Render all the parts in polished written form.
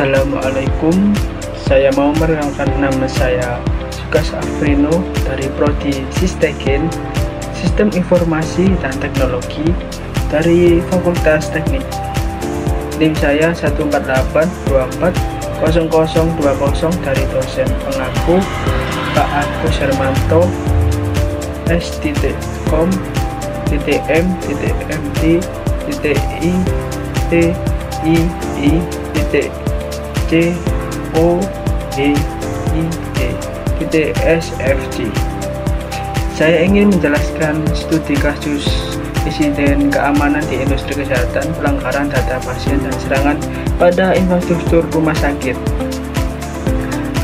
Assalamualaikum, saya mau mengenalkan nama saya Sukas Afrino dari Prodi Sisteken, Sistem Informasi dan Teknologi dari Fakultas Teknik. NIM saya 148240020 dari dosen pengaku Pak Agus Hermanto s.com.mt.i.c.o.e.i.sfg. Saya ingin menjelaskan studi kasus insiden keamanan di industri kesehatan, pelanggaran data pasien dan serangan pada infrastruktur rumah sakit.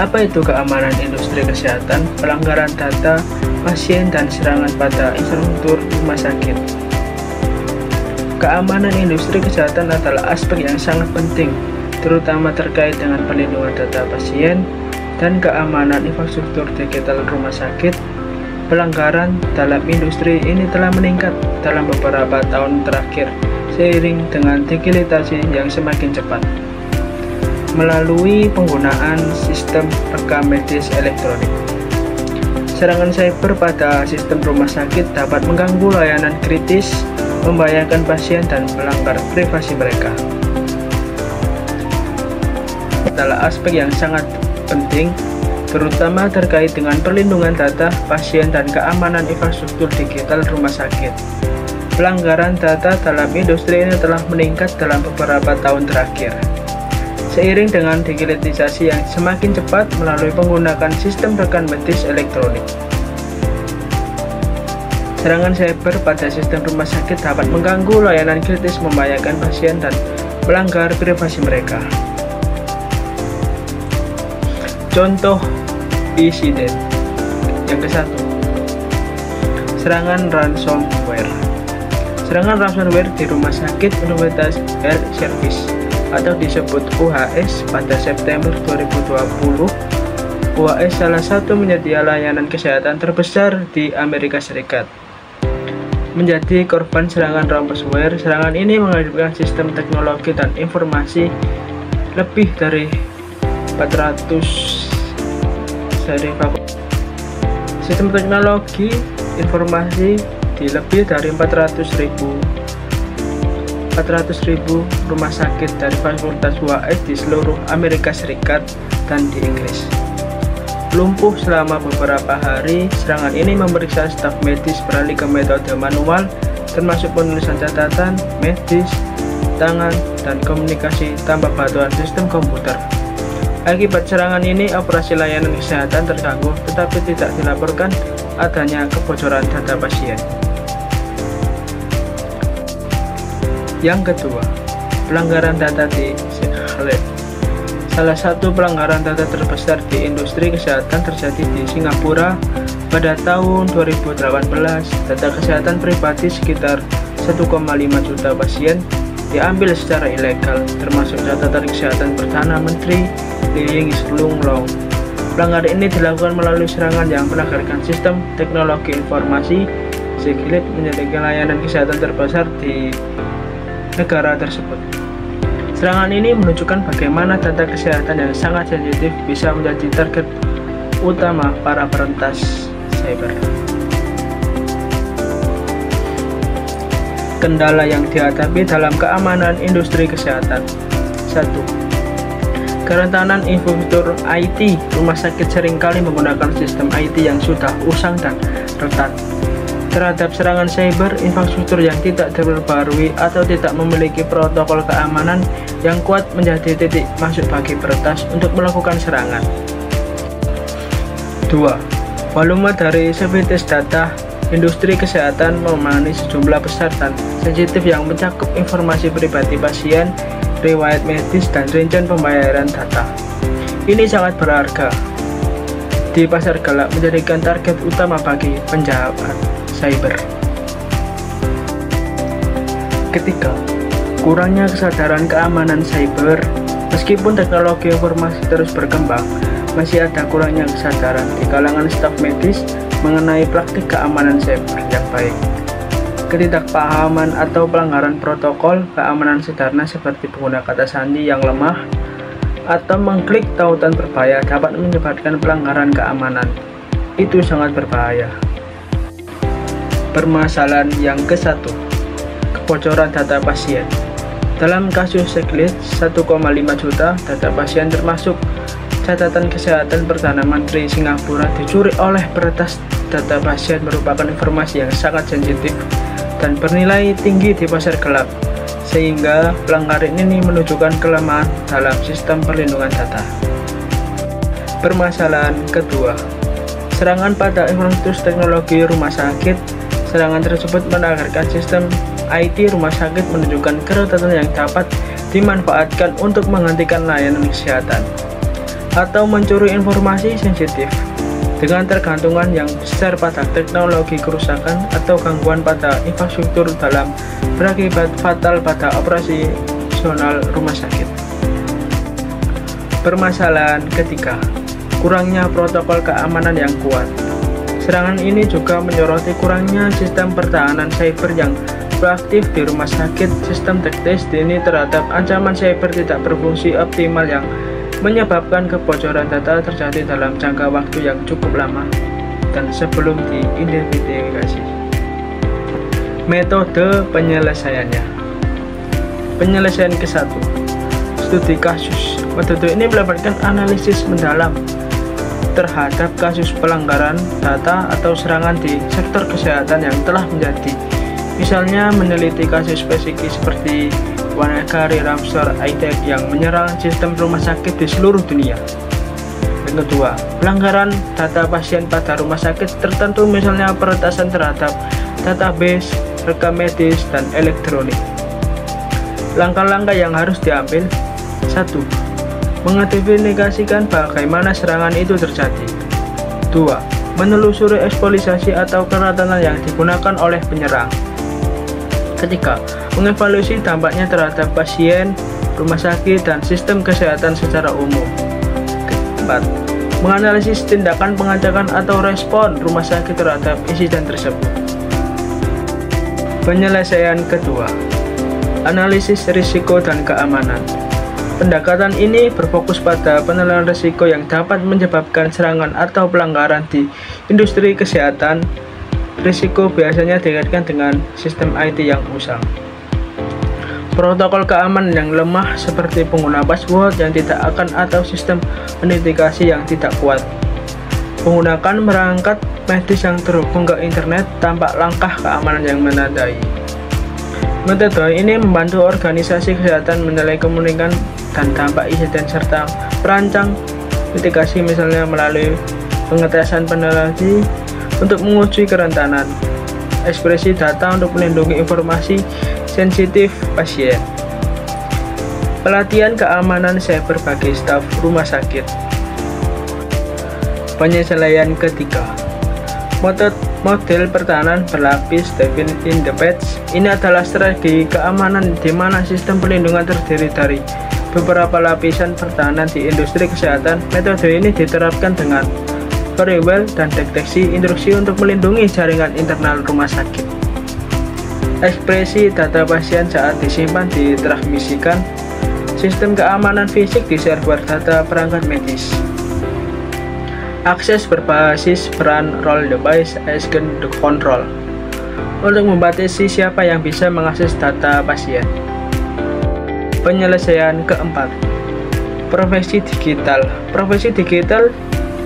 Apa itu keamanan industri kesehatan, pelanggaran data pasien dan serangan pada infrastruktur rumah sakit? Keamanan industri kesehatan adalah aspek yang sangat penting, terutama terkait dengan perlindungan data pasien dan keamanan infrastruktur digital rumah sakit. Pelanggaran dalam industri ini telah meningkat dalam beberapa tahun terakhir seiring dengan digitalisasi yang semakin cepat. Melalui penggunaan sistem rekam medis elektronik, serangan cyber pada sistem rumah sakit dapat mengganggu layanan kritis, membahayakan pasien dan melanggar privasi mereka. Adalah aspek yang sangat penting, terutama terkait dengan perlindungan data pasien dan keamanan infrastruktur digital rumah sakit. Pelanggaran data dalam industri ini telah meningkat dalam beberapa tahun terakhir, seiring dengan digitalisasi yang semakin cepat melalui penggunaan sistem rekam medis elektronik. Serangan cyber pada sistem rumah sakit dapat mengganggu layanan kritis, membahayakan pasien dan melanggar privasi mereka. Contoh insiden yang ke-1, serangan ransomware. Serangan ransomware di Rumah Sakit Universitas Health Service atau disebut UHS pada September 2020. UHS salah satu penyedia layanan kesehatan terbesar di Amerika Serikat, menjadi korban serangan ransomware. Serangan ini menghadirkan sistem teknologi dan informasi lebih dari 400 sistem teknologi informasi di lebih dari 400.000 rumah sakit dari fasilitas UHS di seluruh Amerika Serikat dan di Inggris. Lumpuh selama beberapa hari. Serangan ini memeriksa staf medis beralih ke metode manual, termasuk penulisan catatan medis, tangan, dan komunikasi tanpa bantuan sistem komputer. Akibat serangan ini, operasi layanan kesehatan terganggu, tetapi tidak dilaporkan adanya kebocoran data pasien. Yang kedua, pelanggaran data di Singapura. Salah satu pelanggaran data terbesar di industri kesehatan terjadi di Singapura pada tahun 2018. Data kesehatan pribadi sekitar 1,5 juta pasien diambil secara ilegal, termasuk catatan kesehatan Perdana Menteri Lee Hsien Loong. Pelanggaran ini dilakukan melalui serangan yang melanggarkan sistem teknologi informasi Segilit, menjadi layanan kesehatan terbesar di negara tersebut. Serangan ini menunjukkan bagaimana data kesehatan yang sangat sensitif bisa menjadi target utama para peretas cyber. Kendala yang dihadapi dalam keamanan industri kesehatan. 1. Kerentanan infrastruktur IT. Rumah sakit seringkali menggunakan sistem IT yang sudah usang dan rentan terhadap serangan cyber. Infrastruktur yang tidak terperbarui atau tidak memiliki protokol keamanan yang kuat menjadi titik masuk bagi peretas untuk melakukan serangan. 2. Volume dari sivitas data. Industri kesehatan memenuhi sejumlah besar dan sensitif yang mencakup informasi pribadi pasien, riwayat medis, dan rincian pembayaran data. Ini sangat berharga di pasar gelap, menjadikan target utama bagi penjahat cyber. Ketiga, kurangnya kesadaran keamanan cyber. Meskipun teknologi informasi terus berkembang, masih ada kurangnya kesadaran di kalangan staf medis mengenai praktik keamanan cyber yang baik. Ketidakpahaman atau pelanggaran protokol keamanan sederhana seperti penggunaan kata sandi yang lemah, atau mengklik tautan berbahaya dapat menyebabkan pelanggaran keamanan. Itu sangat berbahaya. Permasalahan yang ke-1, kebocoran data pasien. Dalam kasus Seglitch 1,5 juta data pasien termasuk catatan kesehatan Perdana Menteri Singapura dicuri oleh peretas. Data pasien merupakan informasi yang sangat sensitif dan bernilai tinggi di pasar gelap, sehingga pelanggaran ini menunjukkan kelemahan dalam sistem perlindungan data. Permasalahan kedua, serangan pada infrastruktur teknologi rumah sakit. Serangan tersebut menagarkan sistem IT rumah sakit, menunjukkan kerutan yang dapat dimanfaatkan untuk menghentikan layanan kesehatan atau mencuri informasi sensitif. Dengan tergantungan yang besar pada teknologi, kerusakan atau gangguan pada infrastruktur dalam berakibat fatal pada operasional rumah sakit. Permasalahan ketiga, kurangnya protokol keamanan yang kuat. Serangan ini juga menyoroti kurangnya sistem pertahanan cyber yang proaktif di rumah sakit. Sistem deteksi dini terhadap ancaman cyber tidak berfungsi optimal yang menyebabkan kebocoran data terjadi dalam jangka waktu yang cukup lama dan sebelum diidentifikasi. Metode penyelesaiannya. Penyelesaian ke-1, studi kasus. Metode ini melibatkan analisis mendalam terhadap kasus pelanggaran data atau serangan di sektor kesehatan yang telah menjadi. Misalnya meneliti kasus spesifik seperti WannaCry, Ramsor, iTech yang menyerang sistem rumah sakit di seluruh dunia. Yang kedua, pelanggaran data pasien pada rumah sakit tertentu, misalnya peretasan terhadap database, rekam medis, dan elektronik. Langkah-langkah yang harus diambil: 1. Mengidentifikasikan bagaimana serangan itu terjadi. 2. Menelusuri eksploitasi atau kerentanan yang digunakan oleh penyerang. Ketiga, mengevaluasi dampaknya terhadap pasien, rumah sakit, dan sistem kesehatan secara umum. Keempat, menganalisis tindakan pengajakan atau respon rumah sakit terhadap insiden tersebut. Penyelesaian kedua, analisis risiko dan keamanan. Pendekatan ini berfokus pada penilaian risiko yang dapat menyebabkan serangan atau pelanggaran di industri kesehatan. Risiko biasanya dikaitkan dengan sistem IT yang usang, protokol keamanan yang lemah seperti pengguna password yang tidak akan atau sistem autentikasi yang tidak kuat, menggunakan perangkat medis yang terhubung ke internet tanpa langkah keamanan yang menandai. Metode ini membantu organisasi kesehatan menilai kemungkinan dan dampak insiden serta merancang mitigasi, misalnya melalui pengetesan peneliti untuk menguji kerentanan, ekspresi data untuk melindungi informasi sensitif pasien. Pelatihan keamanan cyber bagi staf rumah sakit. Penyelesaian ketiga, model pertahanan berlapis Devin in the Patch. Ini adalah strategi keamanan di mana sistem perlindungan terdiri dari beberapa lapisan pertahanan di industri kesehatan. Metode ini diterapkan dengan firewall dan deteksi intrusi untuk melindungi jaringan internal rumah sakit. Ekspresi data pasien saat disimpan ditransmisikan. Sistem keamanan fisik di server data perangkat medis. Akses berbasis peran role device agent control untuk membatasi siapa yang bisa mengakses data pasien. Penyelesaian keempat, profesi digital. Profesi digital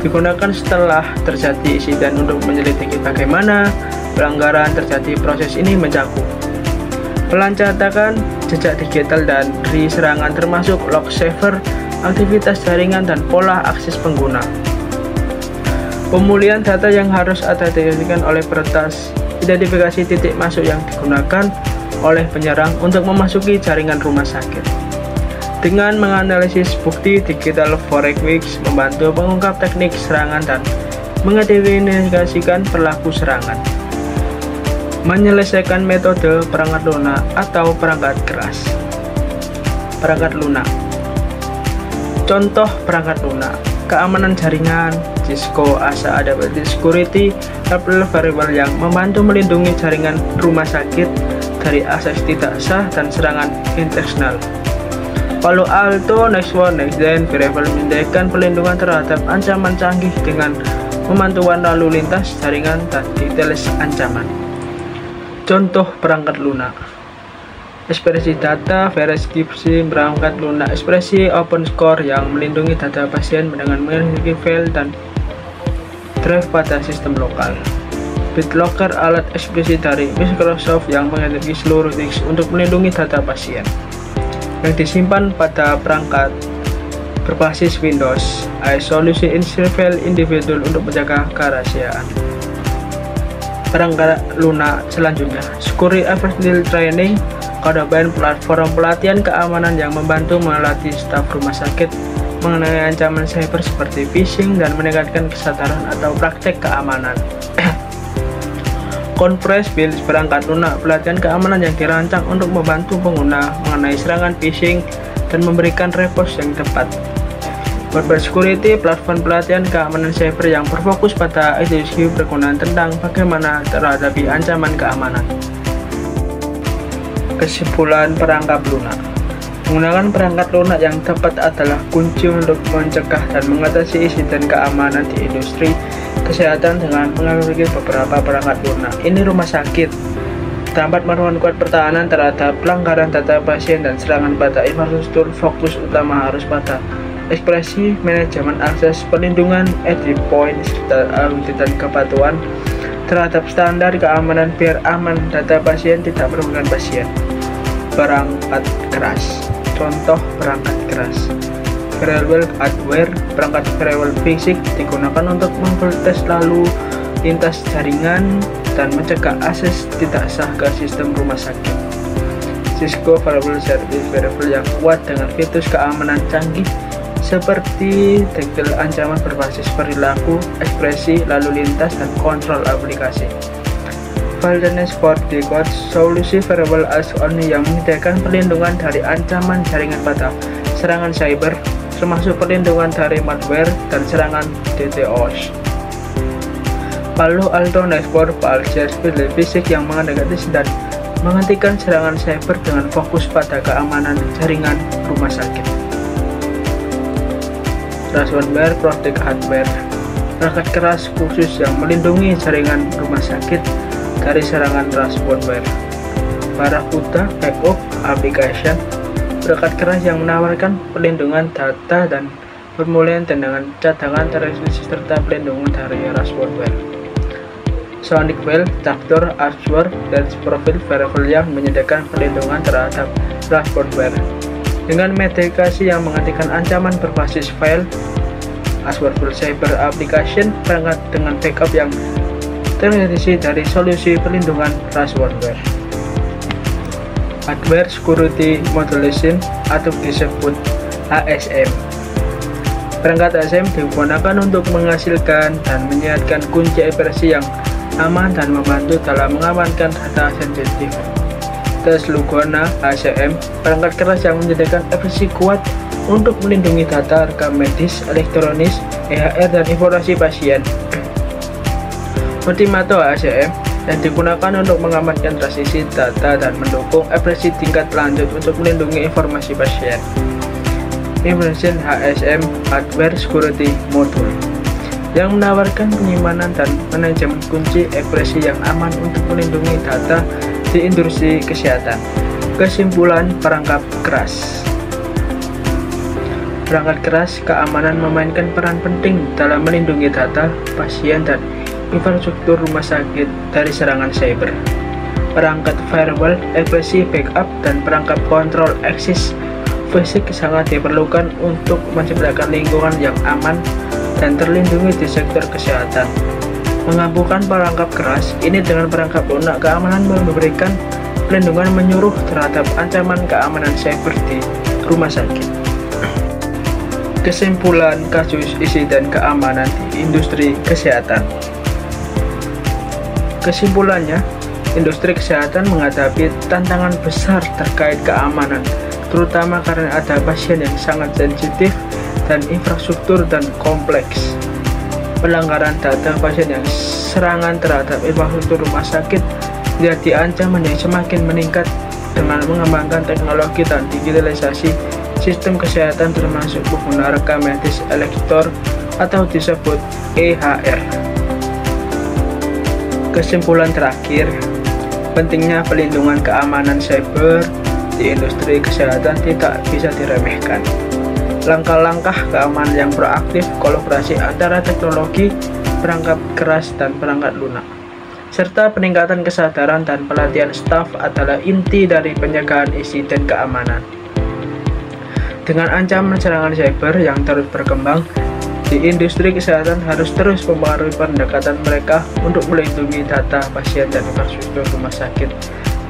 digunakan setelah terjadi insiden untuk menyelidiki bagaimana pelanggaran terjadi. Proses ini mencakup pelacakan jejak digital dan serangan, termasuk log server, aktivitas jaringan, dan pola akses pengguna. Pemulihan data yang harus diidentifikasi oleh peretas, identifikasi titik masuk yang digunakan oleh penyerang untuk memasuki jaringan rumah sakit. Dengan menganalisis bukti digital, forensics membantu mengungkap teknik serangan dan mengidentifikasikan pelaku serangan. Menyelesaikan metode perangkat lunak atau perangkat keras. Perangkat lunak. Contoh perangkat lunak: keamanan jaringan, Cisco ASA Adaptive Security Level Variable yang membantu melindungi jaringan rumah sakit dari akses tidak sah dan serangan intensional. Palo Alto Next One Next Gen Firewall menyediakan perlindungan terhadap ancaman canggih dengan pemantauan lalu lintas jaringan dan details ancaman. Contoh perangkat lunak: ekspresi data verifikasi perangkat lunak, ekspresi open core yang melindungi data pasien dengan memiliki file dan drive pada sistem lokal. BitLocker, alat ekspresi dari Microsoft yang memiliki seluruh disk untuk melindungi data pasien yang disimpan pada perangkat berbasis Windows. Solusi insert file individual untuk menjaga kerahasiaan. Perangkat lunak selanjutnya: Security Advanced Training, Codeban, platform pelatihan keamanan yang membantu melatih staf rumah sakit mengenai ancaman cyber seperti phishing dan meningkatkan kesadaran atau praktek keamanan. Conference Build, perangkat lunak pelatihan keamanan yang dirancang untuk membantu pengguna mengenai serangan phishing dan memberikan respons yang tepat. Cyber Security, platform pelatihan keamanan cyber yang berfokus pada edukasi pergunaan tentang bagaimana terhadapi ancaman keamanan. Kesimpulan perangkat lunak: menggunakan perangkat lunak yang tepat adalah kunci untuk mencegah dan mengatasi insiden keamanan di industri kesehatan dengan memiliki beberapa perangkat lunak. Ini rumah sakit dapat memperkuat pertahanan terhadap pelanggaran data pasien dan serangan pada infrastruktur. Fokus utama harus pada ekspresi, manajemen akses, perlindungan, endpoint, dan audit dan kepatuhan terhadap standar keamanan biar aman data pasien tidak merugikan pasien. Perangkat keras. Contoh perangkat keras: firewall hardware, perangkat firewall fisik digunakan untuk memprotes lalu lintas jaringan dan mencegah akses tidak sah ke sistem rumah sakit. Cisco Firewall Service, firewall yang kuat dengan fitur keamanan canggih seperti deteksi ancaman berbasis perilaku, ekspresi, lalu lintas, dan kontrol aplikasi. Valdanes FortiGuard, solusi firewall as only yang menyediakan perlindungan dari ancaman jaringan pada serangan cyber, termasuk perlindungan dari malware dan serangan DDoS. Palo Alto Network, firewall fisik yang mendeteksi dan menghentikan serangan cyber dengan fokus pada keamanan jaringan rumah sakit. Ransomware Protect Hardware, perangkat keras khusus yang melindungi jaringan rumah sakit dari serangan ransomware. Barracuda Backup Application, perangkat keras yang menawarkan perlindungan data dan pemulihan dengan cadangan teroris serta perlindungan dari ransomware. Sonic Whale, Tractor, Azure, dan Profile Firewall yang menyediakan perlindungan terhadap ransomware dengan mitigasi yang menghentikan ancaman berbasis file. Azure Full Cyber Application, perangkat dengan backup yang terdiri dari solusi perlindungan ransomware. Hardware Security Modulation atau disebut ASM, perangkat ASM digunakan untuk menghasilkan dan menyiapkan kunci versi yang aman dan membantu dalam mengamankan data sensitif. Teslugona ASM, perangkat keras yang menyediakan versi kuat untuk melindungi data rekam medis, elektronis, EHR, dan informasi pasien. Ultimato ASM yang digunakan untuk mengamankan transisi data dan mendukung versi tingkat lanjut untuk melindungi informasi pasien. Immersion HSM, Hardware Security Module, yang menawarkan penyimpanan dan manajemen kunci ekspresi yang aman untuk melindungi data di industri kesehatan. Kesimpulan perangkat keras: perangkat keras keamanan memainkan peran penting dalam melindungi data pasien dan infrastruktur rumah sakit dari serangan cyber. Perangkat firewall, ekspresi backup, dan perangkat kontrol akses fisik sangat diperlukan untuk menciptakan lingkungan yang aman dan terlindungi di sektor kesehatan. Menggabungkan perangkat keras ini dengan perangkat lunak keamanan memberikan perlindungan menyeluruh terhadap ancaman keamanan cyber di rumah sakit. Kesimpulan kasus insiden keamanan di industri kesehatan. Kesimpulannya, industri kesehatan menghadapi tantangan besar terkait keamanan, terutama karena ada pasien yang sangat sensitif dan infrastruktur dan kompleks. Pelanggaran data pasien yang serangan terhadap infrastruktur rumah sakit menjadi ancaman yang semakin meningkat dengan mengembangkan teknologi dan digitalisasi sistem kesehatan termasuk pengguna rekam medis elektor atau disebut EHR. Kesimpulan terakhir, pentingnya pelindungan keamanan cyber di industri kesehatan tidak bisa diremehkan. Langkah-langkah keamanan yang proaktif, kolaborasi antara teknologi, perangkat keras, dan perangkat lunak, serta peningkatan kesadaran dan pelatihan staf adalah inti dari pencegahan insiden keamanan. Dengan ancaman serangan cyber yang terus berkembang, di industri kesehatan harus terus mempengaruhi pendekatan mereka untuk melindungi data pasien dan infrastruktur rumah sakit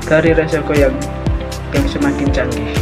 dari resiko yang semakin canggih.